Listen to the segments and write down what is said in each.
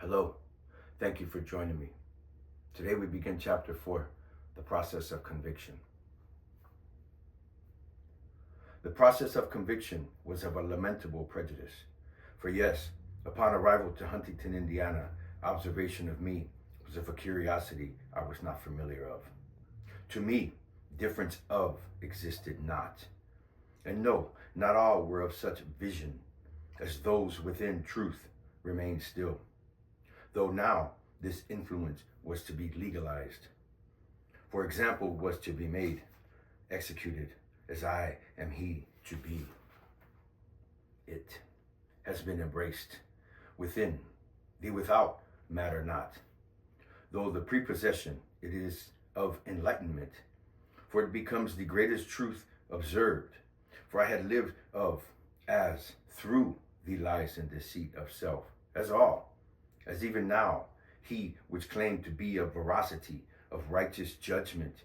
Hello, thank you for joining me. Today we begin chapter 4, the process of conviction. The process of conviction was of a lamentable prejudice. For yes, upon arrival to Huntington, Indiana, observation of me was of a curiosity I was not familiar of. To me, difference of existed not. And no, not all were of such vision as those within truth remained still. Though now this influence was to be legalized. For example, was to be made, executed, as I am he to be. It has been embraced. Within, the without matter not. Though the prepossession, it is of enlightenment, for it becomes the greatest truth observed. For I had lived of, as, through the lies and deceit of self, as all. As even now, he which claimed to be of veracity, of righteous judgment,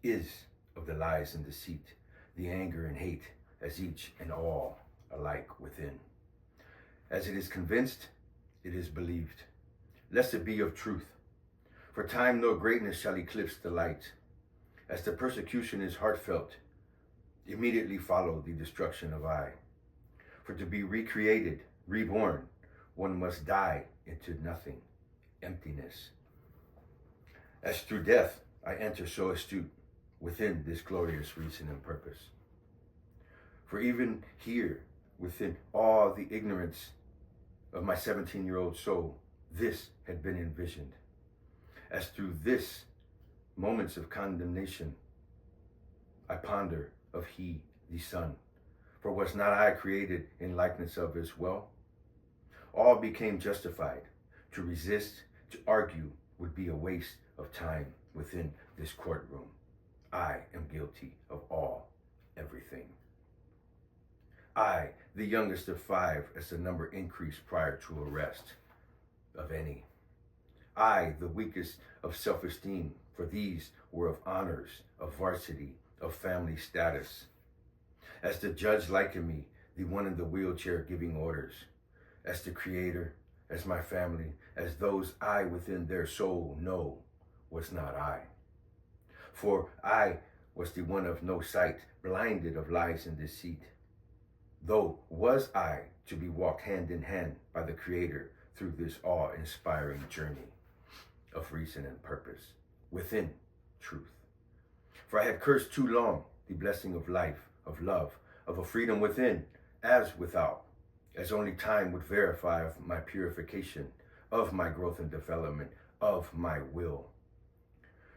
is of the lies and deceit, the anger and hate, as each and all alike within. As it is convinced, it is believed, lest it be of truth. For time nor greatness shall eclipse the light. As the persecution is heartfelt, immediately follow the destruction of I. For to be recreated, reborn, one must die into nothing, emptiness. As through death I enter so astute within this glorious reason and purpose. For even here, within all the ignorance of my 17-year-old soul, this had been envisioned. As through this moments of condemnation, I ponder of he, the Son. For was not I created in likeness of as well? All became justified. To resist, to argue, would be a waste of time within this courtroom. I am guilty of all, everything. I, the youngest of 5, as the number increased prior to arrest of any. I, the weakest of self-esteem, for these were of honors, of varsity, of family status. As the judge likened me, the one in the wheelchair giving orders. As the creator, as my family, as those I within their soul know was not I. For I was the one of no sight, blinded of lies and deceit. Though was I to be walked hand in hand by the creator through this awe-inspiring journey of reason and purpose, within truth. For I had cursed too long the blessing of life, of love, of a freedom within as without, as only time would verify of my purification, of my growth and development, of my will.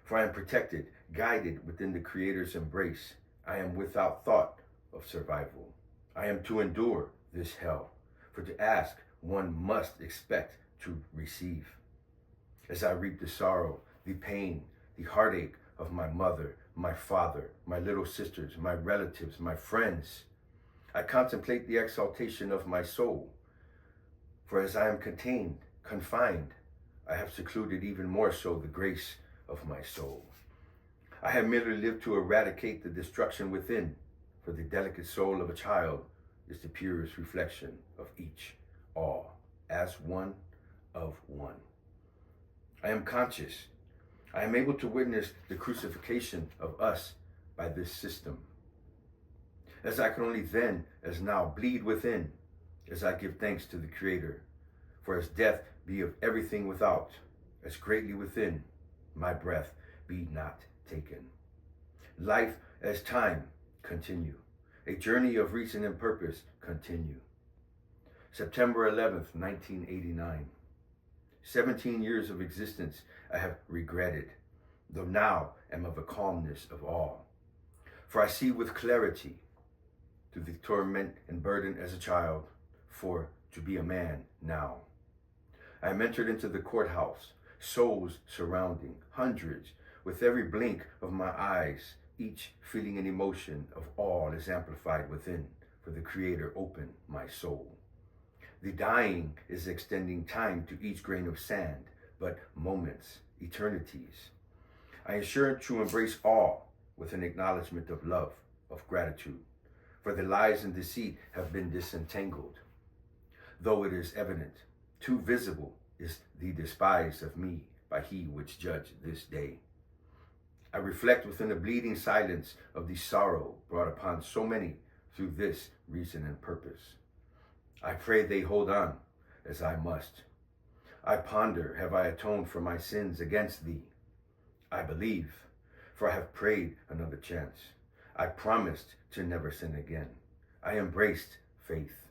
For I am protected, guided within the Creator's embrace. I am without thought of survival. I am to endure this hell, for to ask one must expect to receive. As I reap the sorrow, the pain, the heartache of my mother, my father, my little sisters, my relatives, my friends, I contemplate the exaltation of my soul. For as I am contained, confined, I have secluded even more so the grace of my soul. I have merely lived to eradicate the destruction within, for the delicate soul of a child is the purest reflection of each, all, as one of one. I am conscious. I am able to witness the crucifixion of us by this system. As I can only then, as now, bleed within, as I give thanks to the Creator. For as death be of everything without, as greatly within, my breath be not taken. Life as time continue. A journey of reason and purpose continue. September 11th, 1989. 17 years of existence I have regretted, though now am of a calmness of all. For I see with clarity through the torment and burden as a child, for to be a man now. I am entered into the courthouse, souls surrounding, hundreds, with every blink of my eyes, each feeling an emotion of all is amplified within, for the Creator opened my soul. The dying is extending time to each grain of sand, but moments, eternities. I ensure to embrace all with an acknowledgement of love, of gratitude, for the lies and deceit have been disentangled. Though it is evident, too visible, is the despise of me by he which judge this day. I reflect within the bleeding silence of the sorrow brought upon so many through this reason and purpose. I pray they hold on as I must. I ponder, have I atoned for my sins against thee? I believe, for I have prayed another chance. I promised to never sin again. I embraced faith.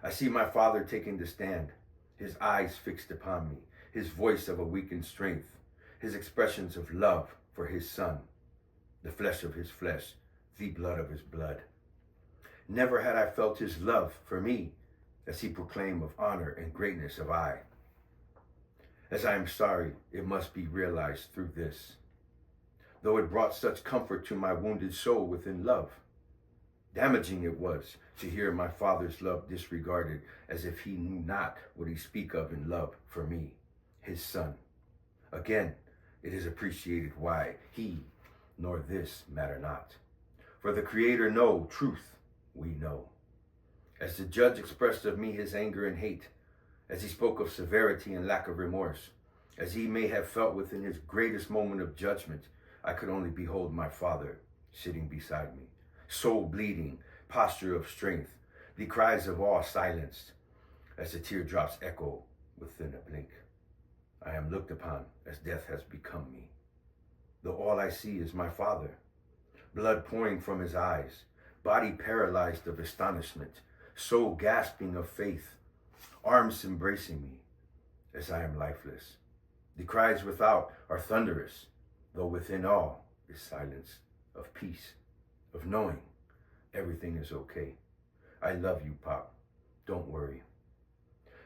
I see my Father taking the stand, his eyes fixed upon me, his voice of a weakened strength, his expressions of love for his Son, the flesh of his flesh, the blood of his blood. Never had I felt his love for me as he proclaimed of honor and greatness of I. As I am sorry, it must be realized through this, though it brought such comfort to my wounded soul within love. Damaging it was to hear my Father's love disregarded as if he knew not what he speak of in love for me, his Son. Again, it is appreciated why he nor this matter not. For the Creator know truth we know. As the judge expressed of me his anger and hate, as he spoke of severity and lack of remorse, as he may have felt within his greatest moment of judgment, I could only behold my Father sitting beside me, soul bleeding, posture of strength, the cries of all silenced, as the teardrops echo within a blink. I am looked upon as death has become me, though all I see is my Father, blood pouring from his eyes, body paralyzed of astonishment, soul gasping of faith, arms embracing me as I am lifeless. The cries without are thunderous, though within all is silence of peace, of knowing everything is okay. I love you, Pop. Don't worry.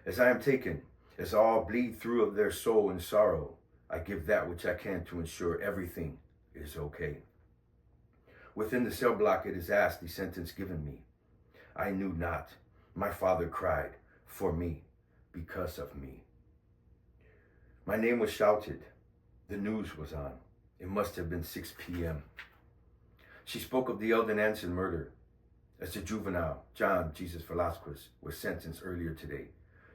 As I am taken, as all bleed through of their soul in sorrow, I give that which I can to ensure everything is okay. Within the cell block it is asked the sentence given me. I knew not. My Father cried for me, because of me. My name was shouted. The news was on. It must have been 6 p.m. She spoke of the Eldon Anson murder as the juvenile, John Jesus Velasquez, was sentenced earlier today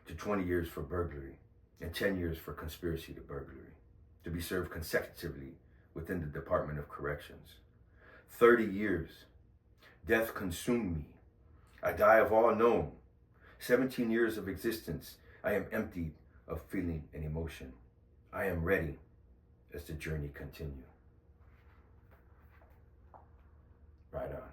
to 20 years for burglary and 10 years for conspiracy to burglary, to be served consecutively within the Department of Corrections. 30 years. Death consumed me. I die of all known. 17 years of existence. I am emptied of feeling and emotion. I am ready as the journey continues. Right on.